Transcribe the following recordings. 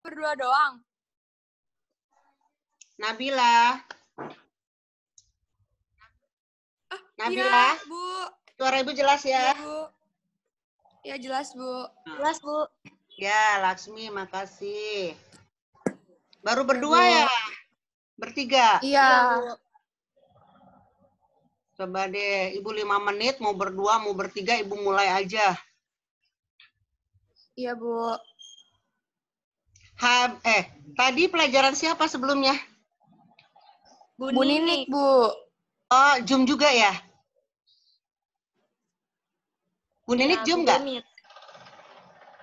berdua doang. Nabila. Nabila. Iya, Bu. Suara Ibu jelas ya? Iya, Bu. Ya, jelas, Bu. Jelas, Bu. Ya, Laksmi, makasih. Baru Ya, berdua Bu. ya? Bertiga? Iya. Bu. Coba deh, Ibu 5 menit, mau berdua, mau bertiga, Ibu mulai aja. Iya, Bu. Tadi pelajaran siapa sebelumnya? Bu Ninik, Bu. Oh, Zoom juga ya? Bu Ninik Zoom nggak? Meet.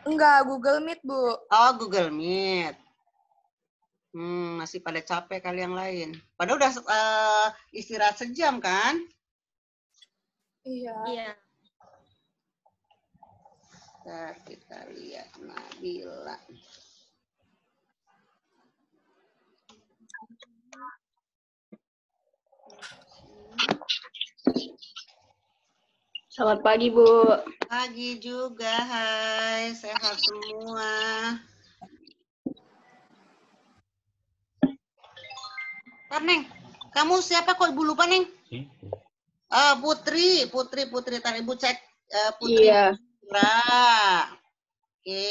Enggak, Google Meet, Bu. Oh, Google Meet. Masih pada capek kali yang lain. Padahal udah istirahat sejam kan? Iya. Iya. Ntar kita lihat Nabila. Selamat pagi, Bu. Pagi juga, hai. Sehat semua. Ntar, Neng. Kamu siapa kok Ibu lupa, Neng? Putri. Ntar Ibu cek Putri. Iya. Oke.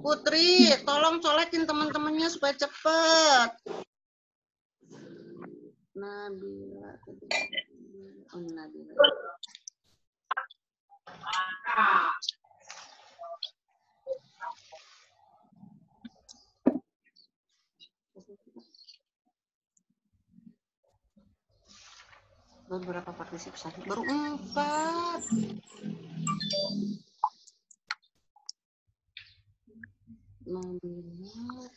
Putri, tolong coletin teman-temannya supaya cepet. Nabila. Oh, Nabila. Baru berapa partisipasi? Baru 4. Nabila.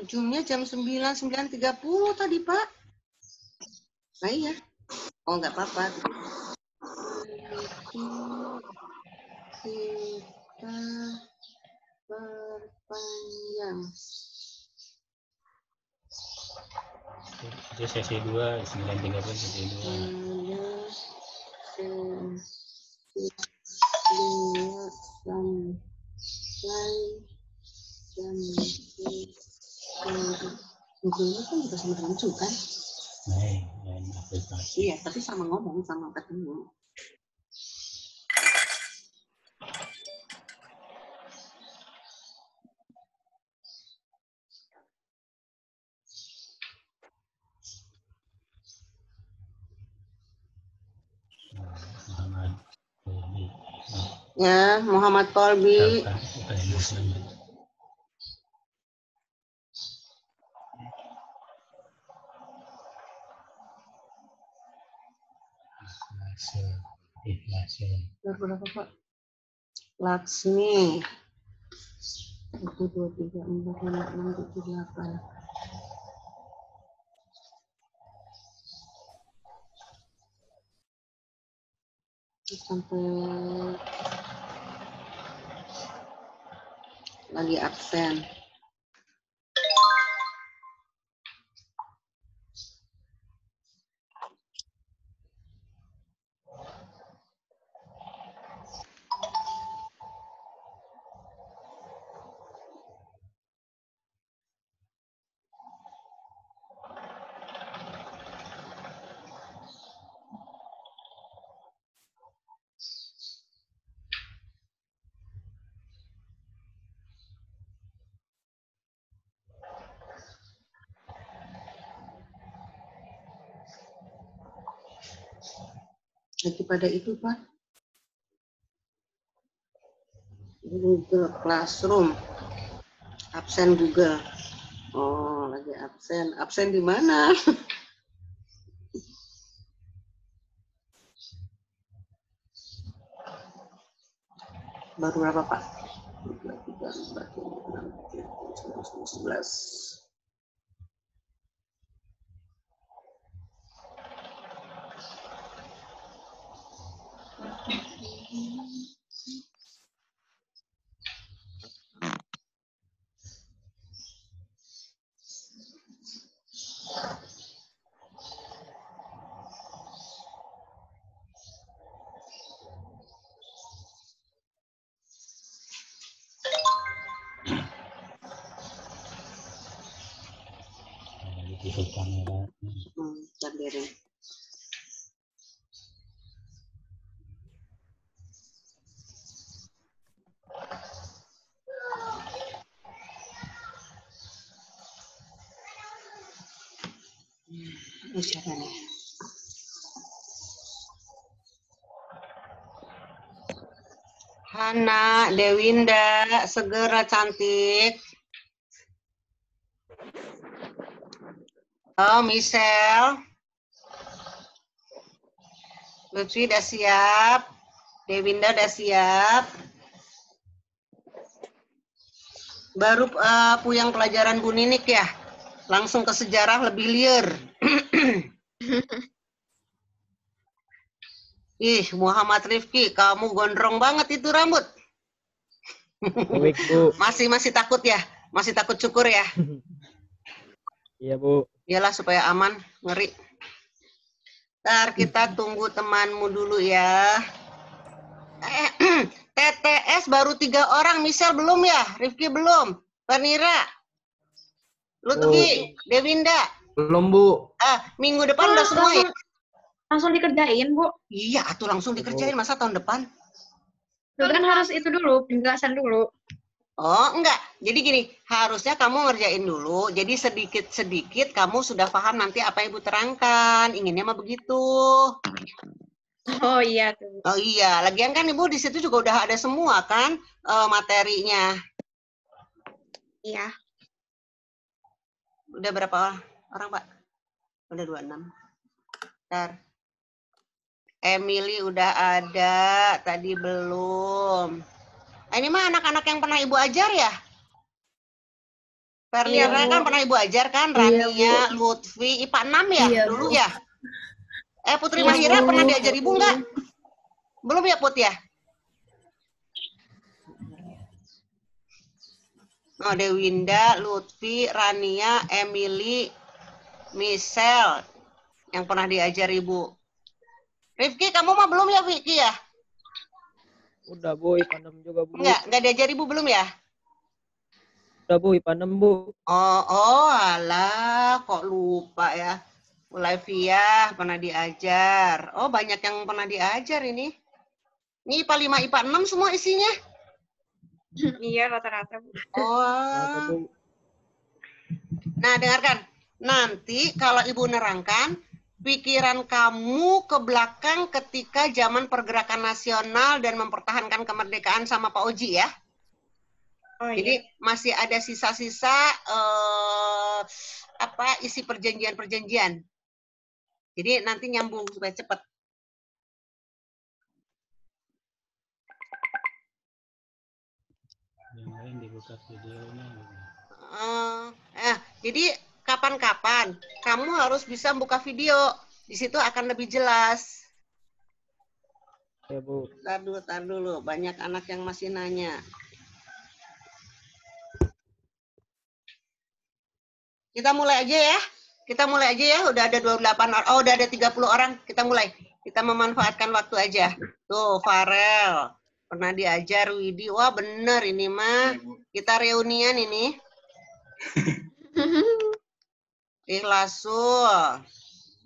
Zoom-nya jam 9.30 tadi, Pak. Nah, iya. Oh, nggak apa-apa. Kita perpanjang. Itu sesi 2, 9.30 sesi 2. Google kan juga sama dengan Zoom kan? Lain aplikasi. Iya, tapi sama ngomong, sama ketemu. Ya, Muhammad Kolbi. Berapa, Pak? Laksmi. 1, 2, 3, 4, 5, 6, 7, 8. Sampai lagi absen. Lagi pada itu, Pak. Google Classroom. Absen Google. Oh, lagi Absen. Absen di mana? Baru berapa, Pak? 11. Di kamera. Sendiri. Ini siapa nih? Hana, Dewinda, segera cantik. Oh, Michelle. Lutfi udah siap. Dewinda udah siap. Baru puyang pelajaran Bu Ninik ya? Langsung ke sejarah lebih liar. Ih, Muhammad Rifki, kamu gondrong banget itu rambut. Baik, Bu. Masih takut ya? Masih takut cukur ya? Iya, Bu. Iyalah supaya aman, ngeri. Ntar kita tunggu temanmu dulu ya. TTS baru 3 orang, Michelle belum ya? Rifki belum? Panira? Lutfi? Dewinda? Belum, Bu. Minggu depan udah semua ya? Langsung dikerjain, Bu. Iya, atuh langsung dikerjain, masa tahun depan? Itu kan harus itu dulu, penjelasan dulu. Oh, enggak. Jadi gini, harusnya kamu ngerjain dulu. Jadi sedikit-sedikit kamu sudah paham nanti apa Ibu terangkan. Inginnya mah begitu. Oh iya tuh. Oh iya, lagian kan Ibu di situ juga udah ada semua kan materinya. Iya. Udah berapa orang, Pak? Udah 26. Ntar. Emily udah ada, tadi belum. Ini mah anak-anak yang pernah Ibu ajar ya? Fernira Iya, Bu. kan pernah Ibu ajar kan? Iya, Rania, Lutfi, IPA 6 ya? Iya, Dulu Bu. ya? Putri Iya, Mahira Bu. pernah diajar Ibu nggak? Belum ya, Put ya? Oh, Dewinda, Lutfi, Rania, Emily, Michelle yang pernah diajar Ibu. Rifki, kamu mah belum ya, Vicky ya? Udah, Bu. IPA 6 juga, Bu. Nggak diajar Ibu belum ya? Udah, Bu. IPA 6, Bu. Oh, alah, kok lupa ya. Ulaifiah pernah diajar. Oh, banyak yang pernah diajar ini. Ini IPA 5, IPA 6 semua isinya. Iya, rata-rata, Bu. Rata, Oh. Bu. Nah, dengarkan. Nanti kalau Ibu nerangkan, pikiran kamu ke belakang ketika zaman pergerakan nasional dan mempertahankan kemerdekaan sama Pak Oji ya. Oh Jadi iya. masih ada sisa-sisa isi perjanjian-perjanjian. Jadi nanti nyambung supaya cepat. Yang lain dibuka videonya. Jadi kapan-kapan kamu harus bisa buka video. Di situ akan lebih jelas. Ya, Bu. Tar dulu. Banyak anak yang masih nanya. Kita mulai aja ya. Udah ada 28 orang. Oh, udah ada 30 orang. Kita mulai. Kita memanfaatkan waktu aja. Tuh, Farel. Pernah diajar Widi. Wah, bener ini mah. Kita reunian ini. Ikhlasul.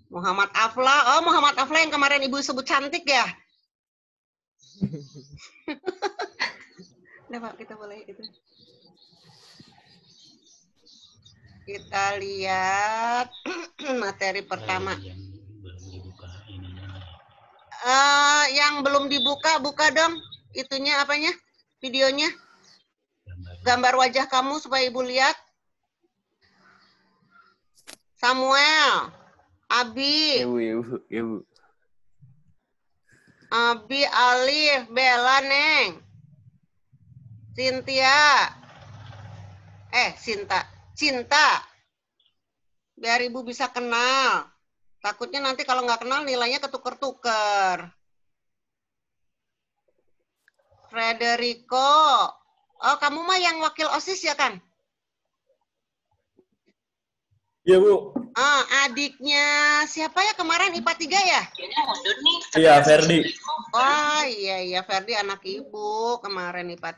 Muhammad Afla. Oh, Muhammad Afla yang kemarin Ibu sebut cantik ya? Nah, Pak, kita mulai itu. Kita lihat materi pertama. Yang belum dibuka ininya. Yang belum dibuka, buka dong. Itunya apanya? Videonya. Gambar wajah kamu supaya Ibu lihat. Samuel, Abi, Ibu. Abi, Alif, Bella, Neng, Cynthia, Cinta. Biar Ibu bisa kenal. Takutnya nanti kalau nggak kenal nilainya ketuker-tuker. Frederico. Oh, kamu mah yang wakil OSIS ya kan? Iya, Bu. Adiknya siapa ya kemarin IPA 3 ya? Iya, Ferdi. Oh iya, Ferdi anak Ibu kemarin IPA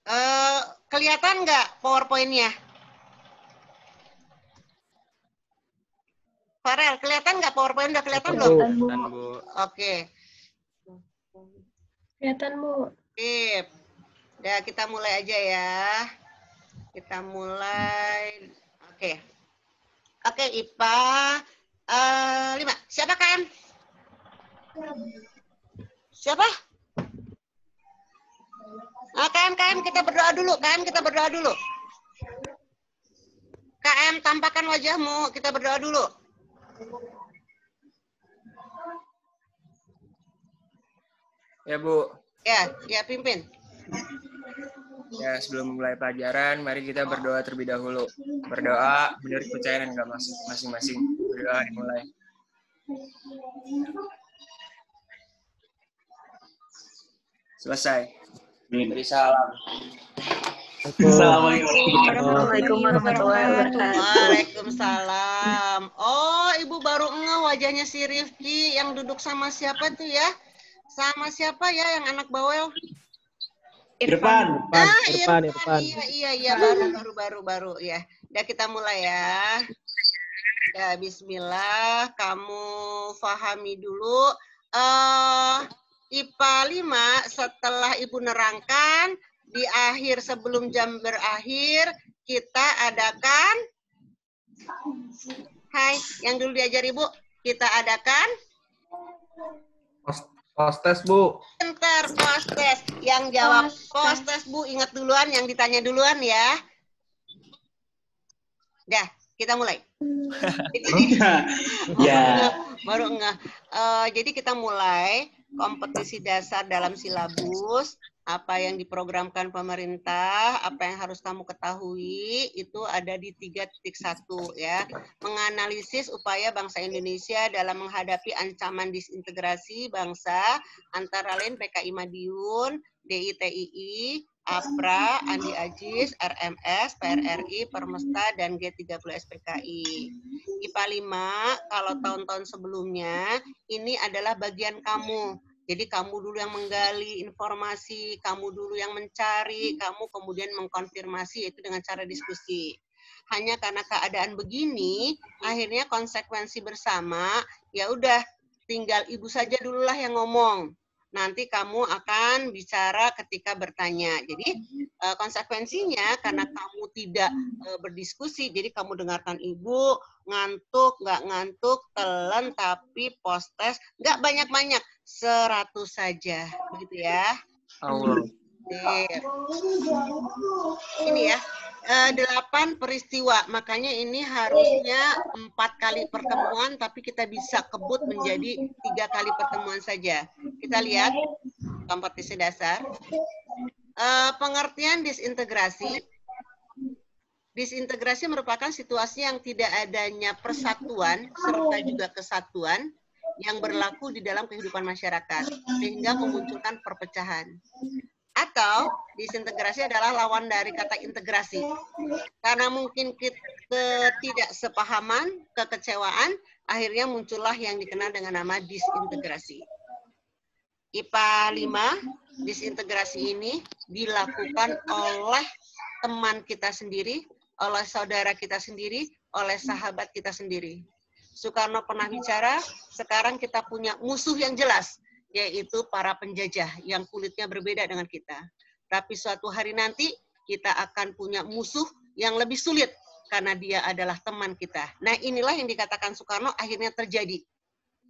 3. Kelihatan nggak PowerPoint-nya? Farel, kelihatan nggak PowerPoint? Udah kelihatan belum? Kelihatan, Bu. Oke. Kelihatan, Bu. Sip. Udah, kita mulai aja ya. Kita mulai. Oke. Oke, IPA 5. Siapa KM? Siapa? KM, kita berdoa dulu. KM, tampakkan wajahmu. Kita berdoa dulu. Ya, Bu. Ya, pimpin. Ya, sebelum memulai pelajaran, mari kita berdoa terlebih dahulu. Berdoa menurut kepercayaan agama masing-masing. Berdoa dimulai. Selesai. Beri salam. Assalamualaikum warahmatullahi wabarakatuh. Waalaikumsalam. Oh, Ibu baru ngeh wajahnya si Rifki yang duduk sama siapa tuh ya? Sama siapa ya yang anak bawel? Irfan. Irfan. Iya, baru ya. Udah kita mulai ya. Ya, bismillah, kamu pahami dulu. IPA 5 setelah Ibu nerangkan di akhir sebelum jam berakhir kita adakan yang dulu diajar Ibu, kita adakan Postes, Bu. Pinter, postes. Yang jawab postes, Bu, ingat duluan, yang ditanya duluan ya. Dah, kita mulai. Baru enggak. Jadi kita mulai kompetisi dasar dalam silabus. Apa yang diprogramkan pemerintah, apa yang harus kamu ketahui, itu ada di 3.1 ya. Menganalisis upaya bangsa Indonesia dalam menghadapi ancaman disintegrasi bangsa, antara lain PKI Madiun, DITII, APRA, Andi Ajis, RMS, PRRI, Permesta, dan G30 SPKI. IPA 5, kalau tahun-tahun sebelumnya, ini adalah bagian kamu. Jadi kamu dulu yang menggali informasi, kamu dulu yang mencari, kamu kemudian mengkonfirmasi, yaitu dengan cara diskusi. Hanya karena keadaan begini, akhirnya konsekuensi bersama, ya udah tinggal Ibu saja dululah yang ngomong. Nanti kamu akan bicara ketika bertanya. Jadi konsekuensinya karena kamu tidak berdiskusi, jadi kamu dengarkan Ibu, ngantuk, nggak ngantuk, telan, tapi postes, nggak banyak-banyak, 100 saja. Begitu ya. Allah. Ini ya, 8 peristiwa. Makanya ini harusnya 4 kali pertemuan, tapi kita bisa kebut menjadi 3 kali pertemuan saja. Kita lihat kompetisi dasar. Pengertian disintegrasi. Disintegrasi merupakan situasi yang tidak adanya persatuan serta juga kesatuan yang berlaku di dalam kehidupan masyarakat, sehingga memunculkan perpecahan. Atau disintegrasi adalah lawan dari kata integrasi. Karena mungkin ketidaksepahaman, kekecewaan, akhirnya muncullah yang dikenal dengan nama disintegrasi. IPA 5, disintegrasi ini dilakukan oleh teman kita sendiri, oleh saudara kita sendiri, oleh sahabat kita sendiri. Soekarno pernah bicara, sekarang kita punya musuh yang jelas, yaitu para penjajah yang kulitnya berbeda dengan kita. Tapi suatu hari nanti kita akan punya musuh yang lebih sulit karena dia adalah teman kita. Nah, inilah yang dikatakan Soekarno akhirnya terjadi.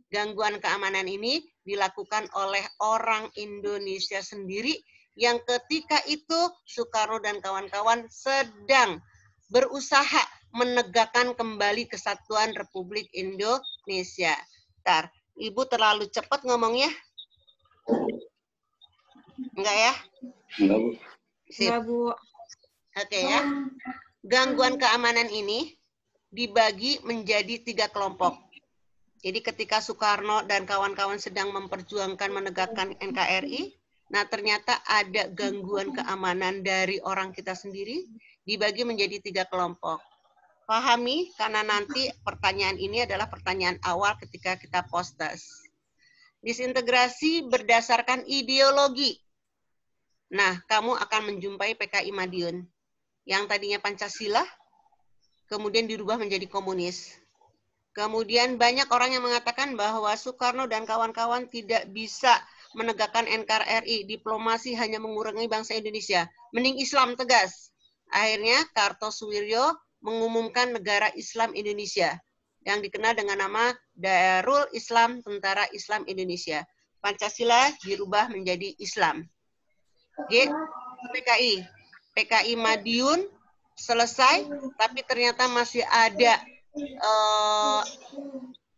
Gangguan keamanan ini dilakukan oleh orang Indonesia sendiri yang ketika itu Soekarno dan kawan-kawan sedang berusaha menegakkan kembali kesatuan Republik Indonesia. Ntar, Ibu terlalu cepat ngomongnya? Enggak ya? Enggak, Bu. Sip. Enggak, Bu. Oke ya. Gangguan keamanan ini dibagi menjadi 3 kelompok. Jadi ketika Soekarno dan kawan-kawan sedang memperjuangkan menegakkan NKRI, nah ternyata ada gangguan keamanan dari orang kita sendiri, dibagi menjadi 3 kelompok. Pahami, karena nanti pertanyaan ini adalah pertanyaan awal ketika kita post-test. Disintegrasi berdasarkan ideologi. Nah, kamu akan menjumpai PKI Madiun. Yang tadinya Pancasila, kemudian dirubah menjadi komunis. Kemudian banyak orang yang mengatakan bahwa Soekarno dan kawan-kawan tidak bisa menegakkan NKRI, diplomasi hanya mengurangi bangsa Indonesia. Mending Islam tegas. Akhirnya Kartosuwiryo mengumumkan negara Islam Indonesia yang dikenal dengan nama Darul Islam Tentara Islam Indonesia. Pancasila dirubah menjadi Islam. G. PKI. PKI Madiun selesai, tapi ternyata masih ada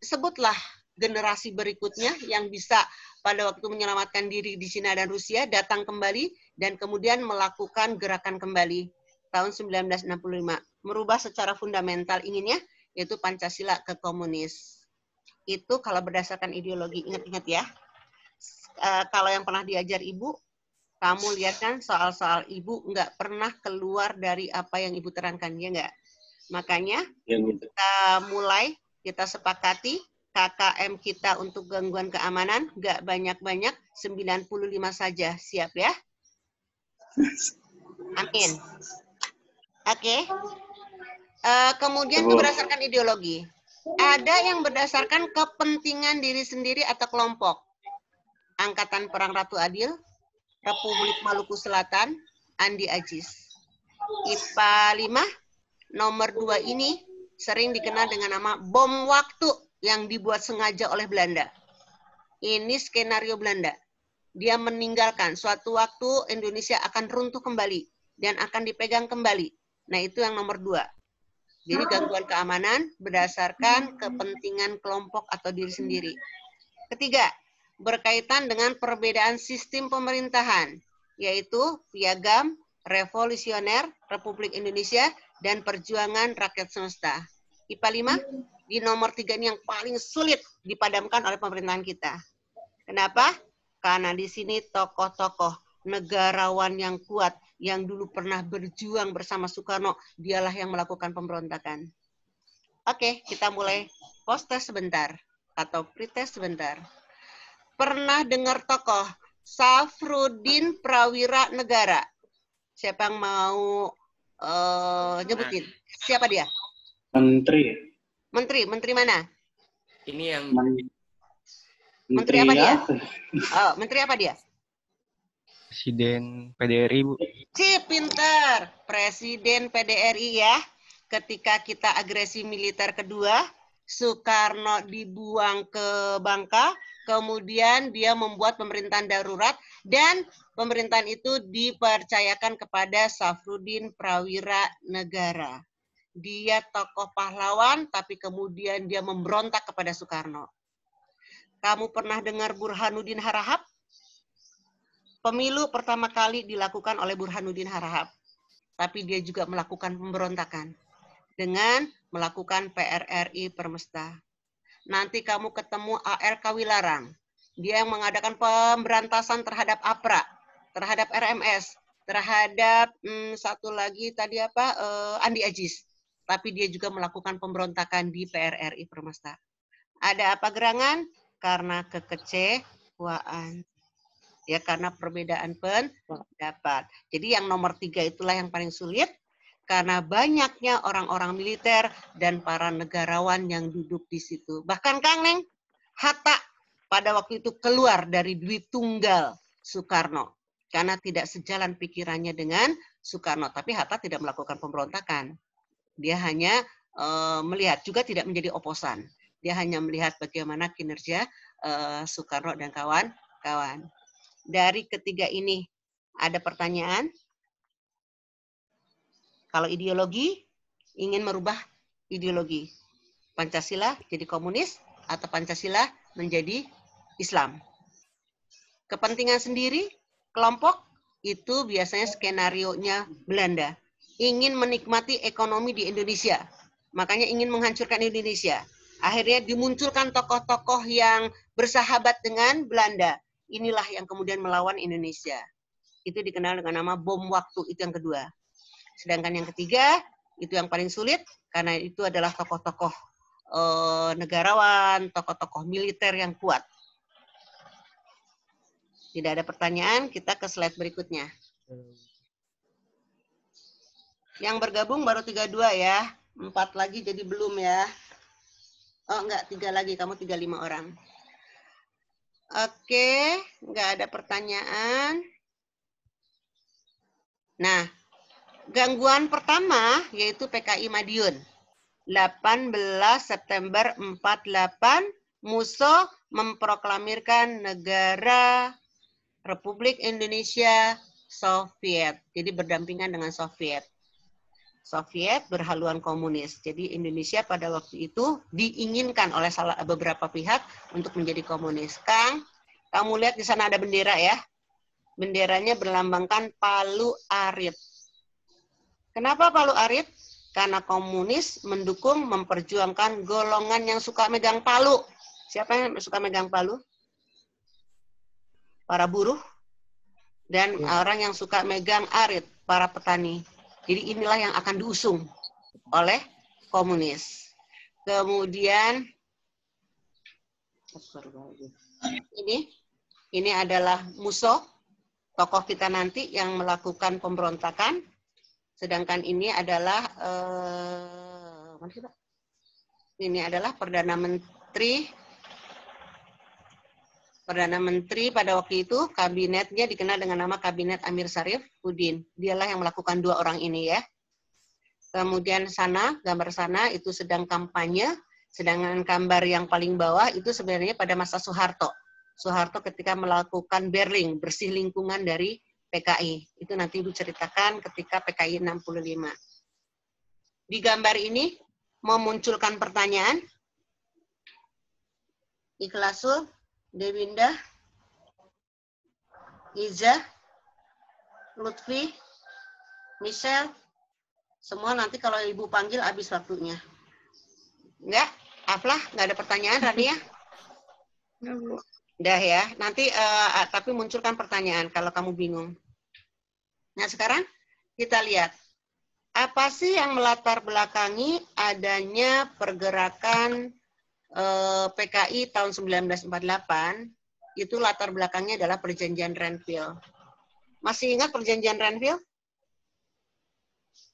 sebutlah generasi berikutnya yang bisa pada waktu menyelamatkan diri di Cina dan Rusia datang kembali dan kemudian melakukan gerakan kembali tahun 1965, merubah secara fundamental inginnya yaitu Pancasila ke komunis. Itu kalau berdasarkan ideologi, ingat-ingat ya. Kalau yang pernah diajar Ibu, kamu lihat kan soal-soal Ibu nggak pernah keluar dari apa yang Ibu terangkan, ya nggak? Makanya kita mulai, kita sepakati KKM kita untuk gangguan keamanan, nggak banyak-banyak, 95 saja. Siap ya? Amin. Oke. Kemudian itu berdasarkan ideologi. Ada yang berdasarkan kepentingan diri sendiri atau kelompok. Angkatan Perang Ratu Adil, Republik Maluku Selatan, Andi Ajis. IPA 5, nomor 2 ini sering dikenal dengan nama bom waktu yang dibuat sengaja oleh Belanda. Ini skenario Belanda. Dia meninggalkan suatu waktu Indonesia akan runtuh kembali dan akan dipegang kembali. Nah, itu yang nomor 2. Jadi gangguan keamanan berdasarkan kepentingan kelompok atau diri sendiri. Ketiga, berkaitan dengan perbedaan sistem pemerintahan, yaitu Piagam Revolusioner Republik Indonesia dan Perjuangan Rakyat Semesta. IPA 5, di nomor 3 ini yang paling sulit dipadamkan oleh pemerintahan kita. Kenapa? Karena di sini tokoh-tokoh negarawan yang kuat, yang dulu pernah berjuang bersama Soekarno, dialah yang melakukan pemberontakan. Oke, kita mulai post-test sebentar, atau pretest sebentar. Pernah dengar tokoh Safruddin Prawira Negara? Siapa yang mau nyebutin? Siapa dia? Menteri. Menteri mana? Ini yang Menteri apa dia? Oh, menteri apa dia? Presiden PDRI, Bu. Cip, pinter. Presiden PDRI ya. Ketika kita agresi militer kedua, Soekarno dibuang ke Bangka, kemudian dia membuat pemerintahan darurat, dan pemerintahan itu dipercayakan kepada Safruddin Prawira Negara. Dia tokoh pahlawan, tapi kemudian dia memberontak kepada Soekarno. Kamu pernah dengar Burhanuddin Harahap? Pemilu pertama kali dilakukan oleh Burhanuddin Harahap. Tapi dia juga melakukan pemberontakan dengan melakukan PRRI Permesta. Nanti kamu ketemu AR Kawilarang. Dia yang mengadakan pemberantasan terhadap APRA, terhadap RMS, terhadap satu lagi tadi apa? Andi Ajis. Tapi dia juga melakukan pemberontakan di PRRI Permesta. Ada apa gerangan? Karena kekecewaan. Ya, karena perbedaan pendapat. Jadi yang nomor 3 itulah yang paling sulit, karena banyaknya orang-orang militer dan para negarawan yang duduk di situ. Bahkan Kang Neng, Hatta pada waktu itu keluar dari Dwi Tunggal Soekarno. Karena tidak sejalan pikirannya dengan Soekarno. Tapi Hatta tidak melakukan pemberontakan. Dia hanya melihat, juga tidak menjadi oposan. Dia hanya melihat bagaimana kinerja Soekarno dan kawan-kawan. Dari ketiga ini, ada pertanyaan? Kalau ideologi, ingin merubah ideologi. Pancasila jadi komunis atau Pancasila menjadi Islam. Kepentingan sendiri, kelompok, itu biasanya skenarionya Belanda. Ingin menikmati ekonomi di Indonesia. Makanya ingin menghancurkan Indonesia. Akhirnya dimunculkan tokoh-tokoh yang bersahabat dengan Belanda. Inilah yang kemudian melawan Indonesia. Itu dikenal dengan nama bom waktu, itu yang kedua. Sedangkan yang ketiga, itu yang paling sulit, karena itu adalah tokoh-tokoh negarawan, tokoh-tokoh militer yang kuat. Tidak ada pertanyaan, kita ke slide berikutnya. Yang bergabung baru 32 ya. 4 lagi jadi belum ya. Oh enggak, 3 lagi, kamu 35 orang. Oke, enggak ada pertanyaan. Nah, gangguan pertama yaitu PKI Madiun. 18 September 48, Musso memproklamirkan negara Republik Indonesia Soviet. Jadi berdampingan dengan Soviet. Soviet berhaluan komunis. Jadi Indonesia pada waktu itu diinginkan oleh beberapa pihak untuk menjadi komunis. Kang, kamu lihat di sana ada bendera ya. Benderanya berlambangkan Palu Arit. Kenapa Palu Arit? Karena komunis mendukung, memperjuangkan golongan yang suka megang palu. Siapa yang suka megang palu? Para buruh dan orang yang suka megang arit, para petani. Jadi inilah yang akan diusung oleh komunis. Kemudian ini adalah Musso, tokoh kita nanti yang melakukan pemberontakan. Sedangkan ini adalah Perdana Menteri pada waktu itu, kabinetnya dikenal dengan nama Kabinet Amir Syarif Udin. Dialah yang melakukan 2 orang ini ya. Kemudian sana, gambar sana itu sedang kampanye, sedangkan gambar yang paling bawah itu sebenarnya pada masa Soeharto. Soeharto ketika melakukan berling, bersih lingkungan dari PKI. Itu nanti Ibu ceritakan ketika PKI 65. Di gambar ini memunculkan pertanyaan. Ikhlasul, Dewinda, Iza, Lutfi, Michelle, semua nanti kalau Ibu panggil habis waktunya. Enggak? Aflah, enggak ada pertanyaan, Rania? Udah ya, nanti tapi munculkan pertanyaan kalau kamu bingung. Nah sekarang kita lihat, apa sih yang melatar belakangi adanya pergerakan PKI tahun 1948, itu latar belakangnya adalah perjanjian Renville. Masih ingat perjanjian Renville?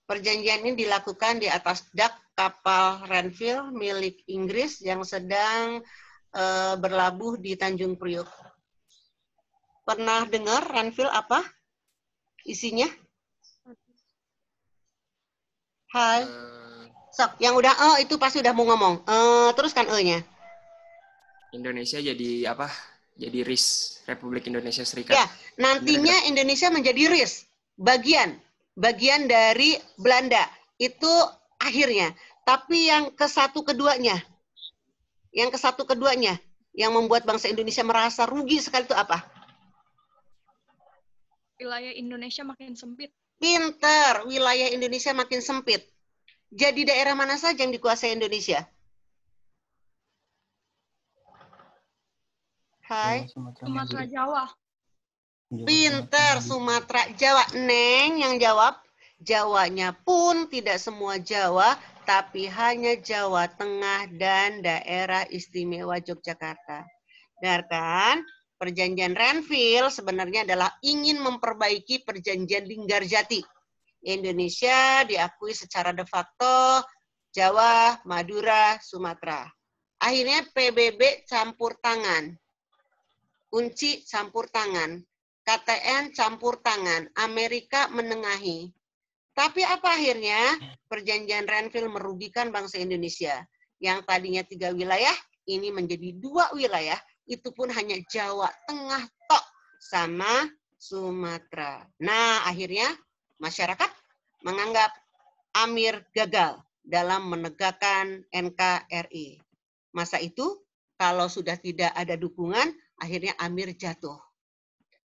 Perjanjian ini dilakukan di atas dak kapal Renville milik Inggris yang sedang berlabuh di Tanjung Priok. Pernah dengar Renville apa? Isinya? Hai. Sok, yang udah itu pasti udah mau ngomong. Teruskan E-nya. Indonesia jadi apa? Jadi RIS, Republik Indonesia Serikat. Ya, nantinya Indonesia menjadi RIS, bagian dari Belanda. Itu akhirnya. Tapi yang ke-1 keduanya, yang membuat bangsa Indonesia merasa rugi sekali itu apa? Wilayah Indonesia makin sempit. Pinter, wilayah Indonesia makin sempit. Jadi daerah mana saja yang dikuasai Indonesia? Hai. Sumatera Jawa. Pinter, Sumatera Jawa. Neng yang jawab. Jawanya pun tidak semua Jawa, tapi hanya Jawa Tengah dan daerah istimewa Yogyakarta. Benar kan? Perjanjian Renville sebenarnya adalah ingin memperbaiki perjanjian Linggarjati. Indonesia diakui secara de facto Jawa, Madura, Sumatera. Akhirnya PBB campur tangan. Kunci campur tangan. KTN campur tangan. Amerika menengahi. Tapi apa akhirnya? Perjanjian Renville merugikan bangsa Indonesia. Yang tadinya 3 wilayah, ini menjadi 2 wilayah. Itu pun hanya Jawa Tengah tok sama Sumatera. Nah, akhirnya masyarakat menganggap Amir gagal dalam menegakkan NKRI. Masa itu, kalau sudah tidak ada dukungan, akhirnya Amir jatuh.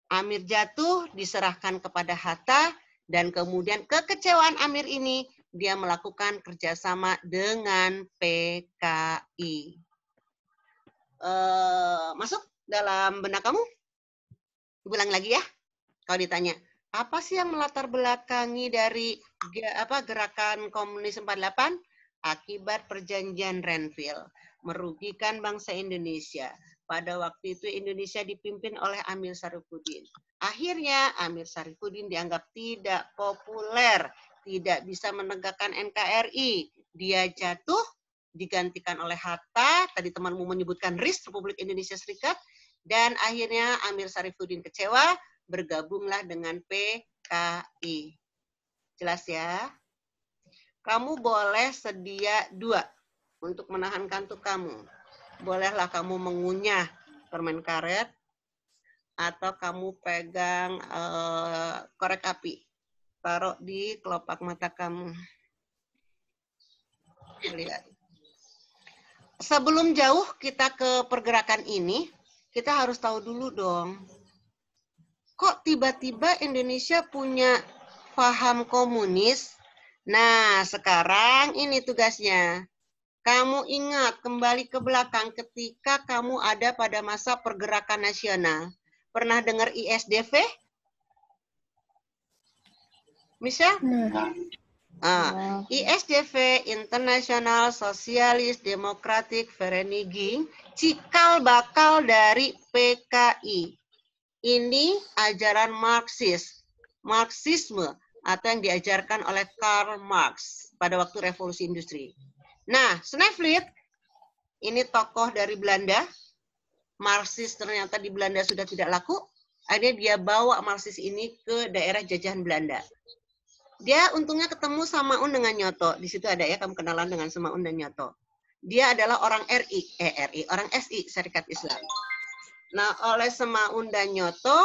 Amir jatuh, diserahkan kepada Hatta, dan kemudian kekecewaan Amir ini, dia melakukan kerjasama dengan PKI. Masuk dalam benak kamu? Ulang lagi ya, kalau ditanya, apa sih yang melatar belakangi dari gerakan komunis 48? Akibat perjanjian Renville, merugikan bangsa Indonesia. Pada waktu itu Indonesia dipimpin oleh Amir Syarifuddin. Akhirnya Amir Syarifuddin dianggap tidak populer, tidak bisa menegakkan NKRI. Dia jatuh, digantikan oleh Hatta, tadi temanmu menyebutkan RIS, Republik Indonesia Serikat, dan akhirnya Amir Syarifuddin kecewa, bergabunglah dengan PKI. Jelas ya? Kamu boleh sedia 2 untuk menahan kantuk kamu. Bolehlah kamu mengunyah permen karet, atau kamu pegang korek api. Taruh di kelopak mata kamu. Lihat. Sebelum jauh kita ke pergerakan ini, kita harus tahu dulu dong. Kok tiba-tiba Indonesia punya paham komunis? Nah, sekarang ini tugasnya. Kamu ingat kembali ke belakang ketika kamu ada pada masa pergerakan nasional. Pernah dengar ISDV? Misal? ISDV, International Socialist Democratic Vereniging, cikal bakal dari PKI. Ini ajaran Marxisme, atau yang diajarkan oleh Karl Marx pada waktu revolusi industri. Nah, Snevely, ini tokoh dari Belanda. Marxis ternyata di Belanda sudah tidak laku. Akhirnya dia bawa Marxis ini ke daerah jajahan Belanda. Dia untungnya ketemu Samaun dengan Nyoto. Di situ ada ya, kamu kenalan dengan Samaun dan Nyoto. Dia adalah orang orang SI, Syarikat Islam. Nah, oleh Samaun dan Nyoto,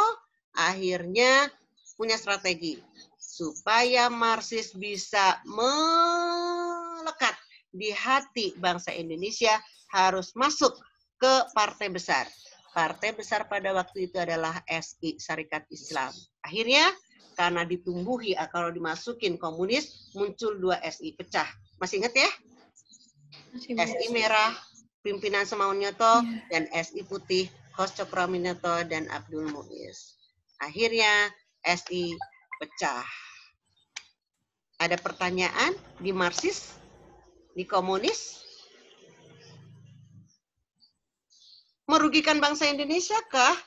akhirnya punya strategi supaya Marxis bisa melekat di hati bangsa Indonesia, harus masuk ke partai besar. Partai besar pada waktu itu adalah SI, Syarikat Islam. Akhirnya, karena ditumbuhi, kalau dimasukin komunis, muncul 2 SI, pecah. Masih ingat ya? SI merah, pimpinan Samaun Nyoto, dan SI putih, Hos Cokroaminoto dan Abdul Muiz. Akhirnya, SI pecah. Ada pertanyaan di Marxis? Di komunis? Merugikan bangsa Indonesia kah?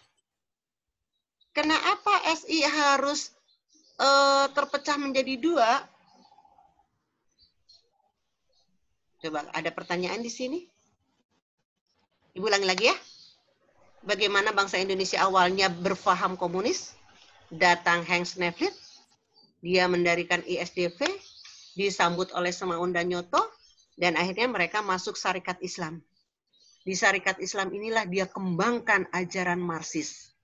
Kenapa SI harus terpecah menjadi 2? Coba, ada pertanyaan di sini? Ibu ulangi lagi ya. Bagaimana bangsa Indonesia awalnya berfaham komunis? Datang Hans Snevely, dia mendirikan ISDV, disambut oleh Samaun dan Nyoto, dan akhirnya mereka masuk Syarikat Islam. Di Syarikat Islam inilah dia kembangkan ajaran Marxis.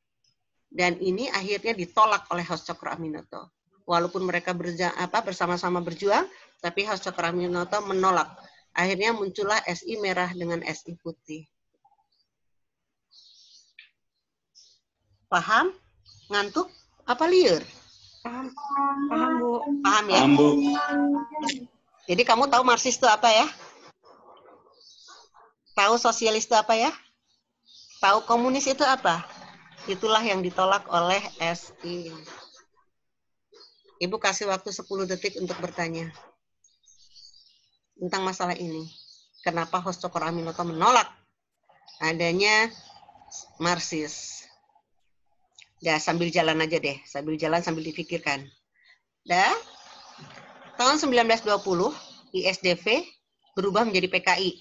Dan ini akhirnya ditolak oleh Hos Cokroaminoto. Walaupun mereka bersama-sama berjuang, tapi Hos Cokroaminoto menolak. Akhirnya muncullah SI merah dengan SI putih. Paham? Ngantuk? Apa liur? Paham, Bu. Paham ya? Paham, Bu. Jadi kamu tahu Marxis itu apa ya? Tahu sosialis itu apa ya? Tahu komunis itu apa? Itulah yang ditolak oleh SI. Ibu kasih waktu 10 detik untuk bertanya tentang masalah ini. Kenapa Hos Cokroaminoto menolak adanya Marxis? Ya, sambil jalan aja deh. Sambil jalan, sambil dipikirkan. Dah. Tahun 1920, ISDV berubah menjadi PKI.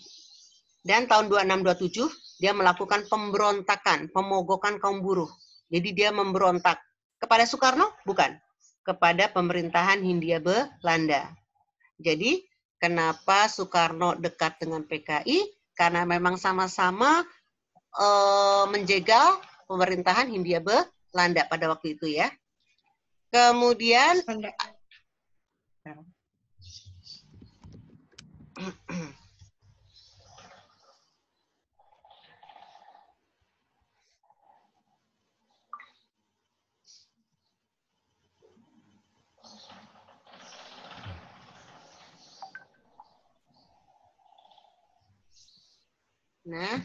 Dan tahun 26-27, dia melakukan pemberontakan, pemogokan kaum buruh. Jadi dia memberontak. Kepada Soekarno? Bukan. Kepada pemerintahan Hindia Belanda. Jadi Kenapa Soekarno dekat dengan PKI? Karena memang sama-sama menjegal pemerintahan Hindia Belanda pada waktu itu ya. Kemudian nah,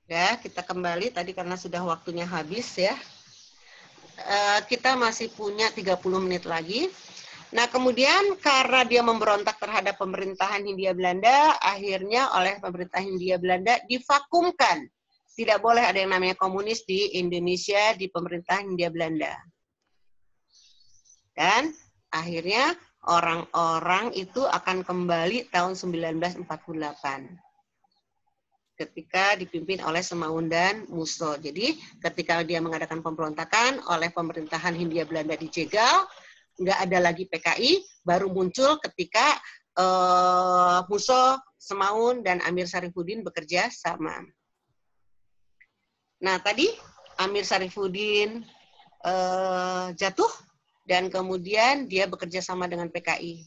ya kita kembali tadi karena sudah waktunya habis ya. Kita masih punya 30 menit lagi. Nah, kemudian karena dia memberontak terhadap pemerintahan Hindia Belanda, akhirnya oleh pemerintah Hindia Belanda divakumkan. Tidak boleh ada yang namanya komunis di Indonesia di pemerintahan Hindia Belanda. Dan akhirnya orang-orang itu akan kembali tahun 1948. Ketika dipimpin oleh Semaun dan Musso. Jadi ketika dia mengadakan pemberontakan oleh pemerintahan Hindia Belanda dijegal, nggak ada lagi PKI, baru muncul ketika Musso, Semaun, dan Amir Syarifuddin bekerja sama. Nah tadi Amir Syarifuddin jatuh, dan kemudian dia bekerja sama dengan PKI.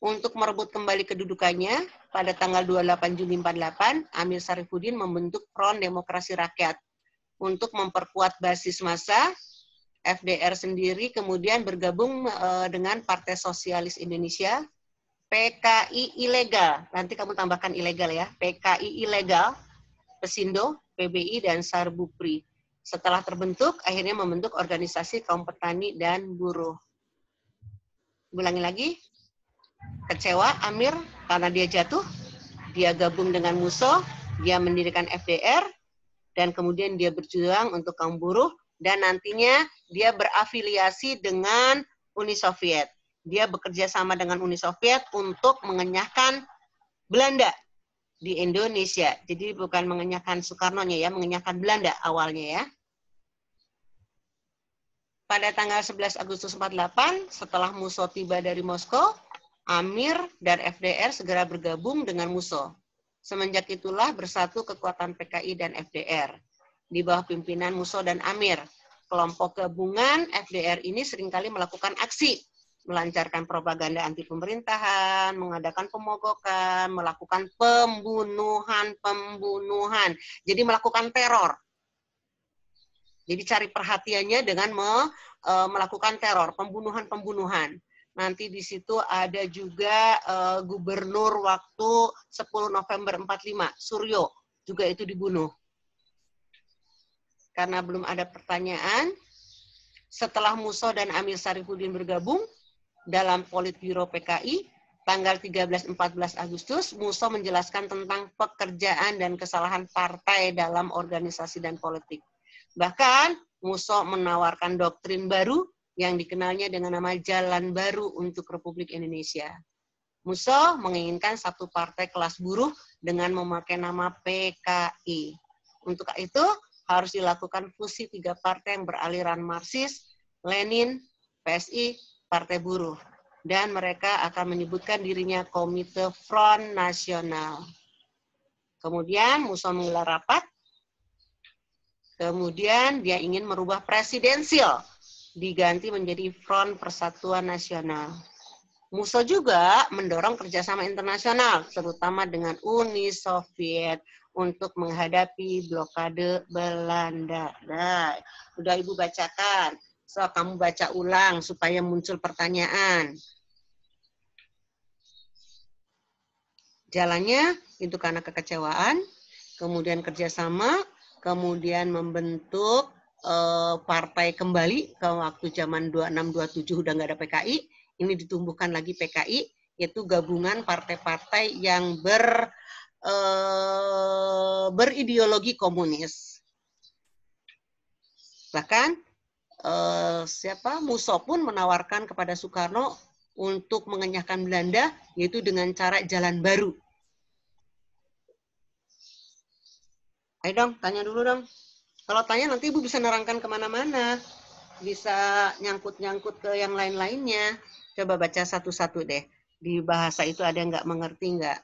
Untuk merebut kembali kedudukannya, pada tanggal 28 Juni 48, Amir Syarifuddin membentuk Front Demokrasi Rakyat untuk memperkuat basis massa. FDR sendiri kemudian bergabung dengan Partai Sosialis Indonesia, PKI ilegal, nanti kamu tambahkan ilegal ya, PKI ilegal, Pesindo, PBI, dan Sarbupri. Setelah terbentuk, akhirnya membentuk organisasi kaum petani dan buruh. Ulangi lagi, kecewa Amir karena dia jatuh, dia gabung dengan Musso, dia mendirikan FDR, dan kemudian dia berjuang untuk kaum buruh, dan nantinya dia berafiliasi dengan Uni Soviet. Dia bekerja sama dengan Uni Soviet untuk mengenyahkan Belanda di Indonesia. Jadi bukan mengenyahkan Soekarno-nya ya, mengenyahkan Belanda awalnya ya. Pada tanggal 11 Agustus 48, setelah Musso tiba dari Moskow, Amir dan FDR segera bergabung dengan Musso. Semenjak itulah bersatu kekuatan PKI dan FDR. Di bawah pimpinan Musso dan Amir, kelompok gabungan FDR ini seringkali melakukan aksi, melancarkan propaganda anti pemerintahan, mengadakan pemogokan, melakukan pembunuhan. Jadi melakukan teror. Jadi cari perhatiannya dengan melakukan teror, pembunuhan. Nanti di situ ada juga gubernur waktu 10 November 45, Suryo, juga itu dibunuh. Karena belum ada pertanyaan, setelah Musso dan Amir Syarifuddin bergabung dalam Politbiro PKI, tanggal 13-14 Agustus, Musso menjelaskan tentang pekerjaan dan kesalahan partai dalam organisasi dan politik. Bahkan, Musso menawarkan doktrin baru yang dikenalnya dengan nama Jalan Baru untuk Republik Indonesia. Musso menginginkan satu partai kelas buruh dengan memakai nama PKI. Untuk itu, harus dilakukan fusi 3 partai yang beraliran Marxis, Lenin, PSI, Partai Buruh. Dan mereka akan menyebutkan dirinya Komite Front Nasional. Kemudian Musso menggelar rapat. Kemudian dia ingin merubah presidensil, diganti menjadi Front Persatuan Nasional. Musso juga mendorong kerjasama internasional, terutama dengan Uni Soviet, untuk menghadapi blokade Belanda. Nah, udah Ibu bacakan. So, kamu baca ulang supaya muncul pertanyaan. Jalannya itu karena kekecewaan, kemudian kerjasama, kemudian membentuk partai kembali ke waktu zaman 26-27 udah nggak ada PKI, ini ditumbuhkan lagi PKI, yaitu gabungan partai-partai yang berideologi komunis. Bahkan Musso pun menawarkan kepada Soekarno untuk mengenyahkan Belanda, yaitu dengan cara jalan baru. Ayo dong, tanya dulu dong. Kalau tanya nanti Ibu bisa nerangkan kemana-mana. Bisa nyangkut-nyangkut ke yang lain-lainnya. Coba baca satu-satu deh. Di bahasa itu ada nggak mengerti nggak?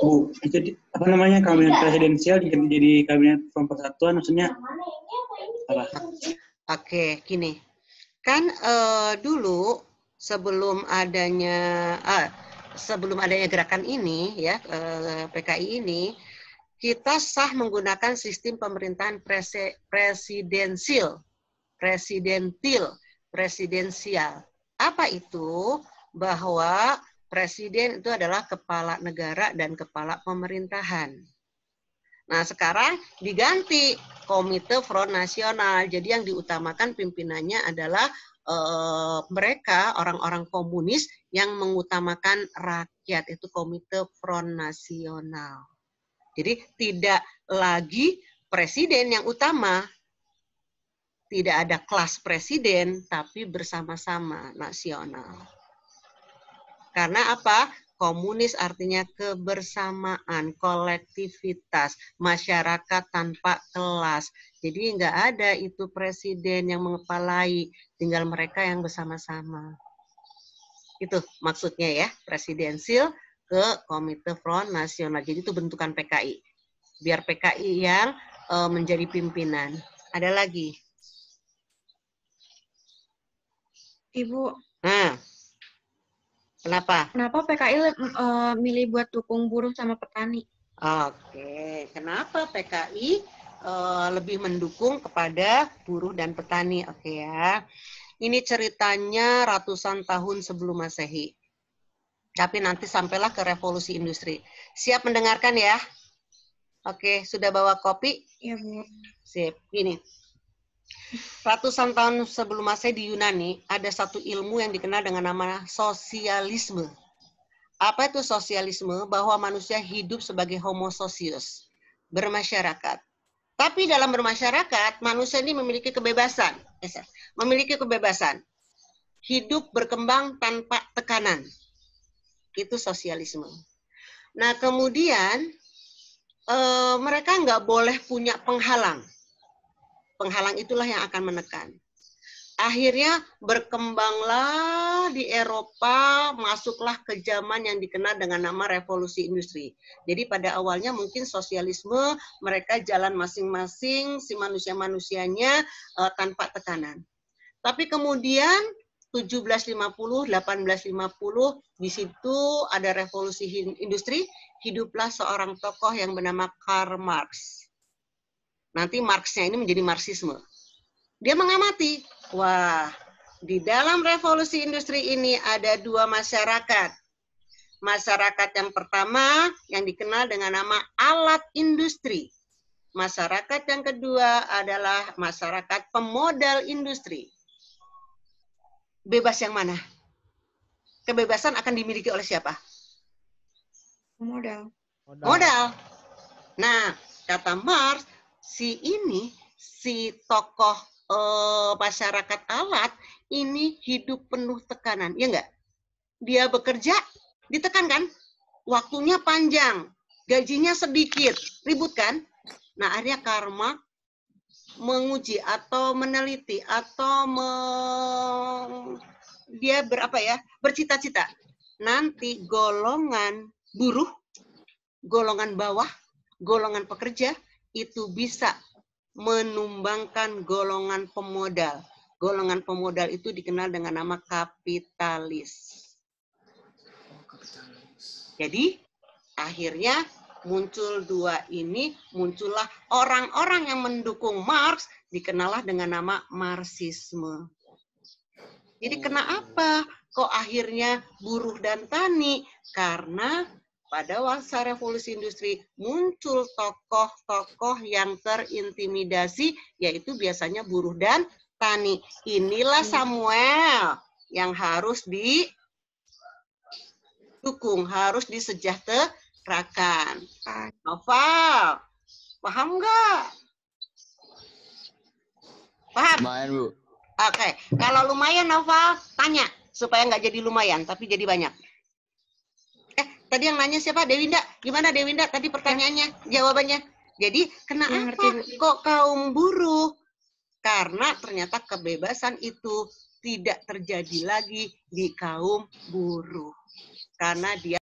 Bu, itu apa namanya kabinet presidensial jadi kabinet persatuan maksudnya apa? Oke, gini. Kan dulu sebelum adanya gerakan ini ya PKI ini, kita sah menggunakan sistem pemerintahan presidensial. Apa itu? Bahwa presiden itu adalah kepala negara dan kepala pemerintahan. Nah, sekarang diganti Komite Front Nasional. Jadi yang diutamakan pimpinannya adalah mereka, orang-orang komunis yang mengutamakan rakyat. Itu Komite Front Nasional. Jadi tidak lagi presiden yang utama. Tidak ada kelas presiden, tapi bersama-sama nasional. Karena apa? Komunis artinya kebersamaan, kolektivitas, masyarakat tanpa kelas. Jadi nggak ada itu presiden yang mengepalai, tinggal mereka yang bersama-sama. Itu maksudnya ya, presidensil ke Komite Front Nasional. Jadi itu bentukan PKI. Biar PKI yang menjadi pimpinan. Ada lagi? Ibu, Nah, kenapa? kenapa PKI milih buat dukung buruh sama petani? Oke, kenapa PKI lebih mendukung kepada buruh dan petani? Oke ya, ini ceritanya ratusan tahun sebelum Masehi. Tapi nanti sampailah ke revolusi industri. Siap mendengarkan ya? Oke, sudah bawa kopi? Iya, Bu. Sip, gini. Ratusan tahun sebelum Masehi di Yunani, ada satu ilmu yang dikenal dengan nama sosialisme. Apa itu sosialisme? Bahwa manusia hidup sebagai homo socius, bermasyarakat. Tapi dalam bermasyarakat, manusia ini memiliki kebebasan. Hidup berkembang tanpa tekanan. Itu sosialisme. Nah, kemudian mereka nggak boleh punya penghalang. Penghalang itulah yang akan menekan. Akhirnya berkembanglah di Eropa, masuklah ke zaman yang dikenal dengan nama revolusi industri. Jadi pada awalnya mungkin sosialisme, mereka jalan masing-masing, si manusia-manusianya tanpa tekanan. Tapi kemudian 1750, 1850, di situ ada revolusi industri, hiduplah seorang tokoh yang bernama Karl Marx. Nanti Marxnya ini menjadi Marxisme. Dia mengamati, wah, di dalam revolusi industri ini ada dua masyarakat. Masyarakat yang pertama yang dikenal dengan nama alat industri. Masyarakat yang kedua adalah masyarakat pemodal industri. Bebas yang mana? Kebebasan akan dimiliki oleh siapa? Modal. Modal. Nah, kata Marx, si tokoh masyarakat alat ini hidup penuh tekanan, ya enggak? Dia bekerja, ditekan kan? Waktunya panjang, gajinya sedikit, ribut kan? Nah, akhirnya Karma menguji atau meneliti atau dia bercita-cita. Nanti golongan buruh, golongan bawah, golongan pekerja itu bisa menumbangkan golongan pemodal. Golongan pemodal itu dikenal dengan nama kapitalis. Jadi akhirnya muncul dua ini, muncullah orang-orang yang mendukung Marx, dikenallah dengan nama Marxisme. Jadi kenapa kok akhirnya buruh dan tani? Karena pada masa revolusi industri muncul tokoh-tokoh yang terintimidasi, yaitu biasanya buruh dan tani. Inilah Samuel yang harus didukung, harus disejahterakan. Noval, paham nggak? Paham? Main, Bu. Oke, kalau lumayan Noval, tanya. Supaya nggak jadi lumayan, tapi jadi banyak. Tadi yang nanya siapa? Dewinda. Gimana Dewinda? Tadi pertanyaannya, jawabannya. Jadi, kenapa kok kaum buruh? Karena ternyata kebebasan itu tidak terjadi lagi di kaum buruh. Karena dia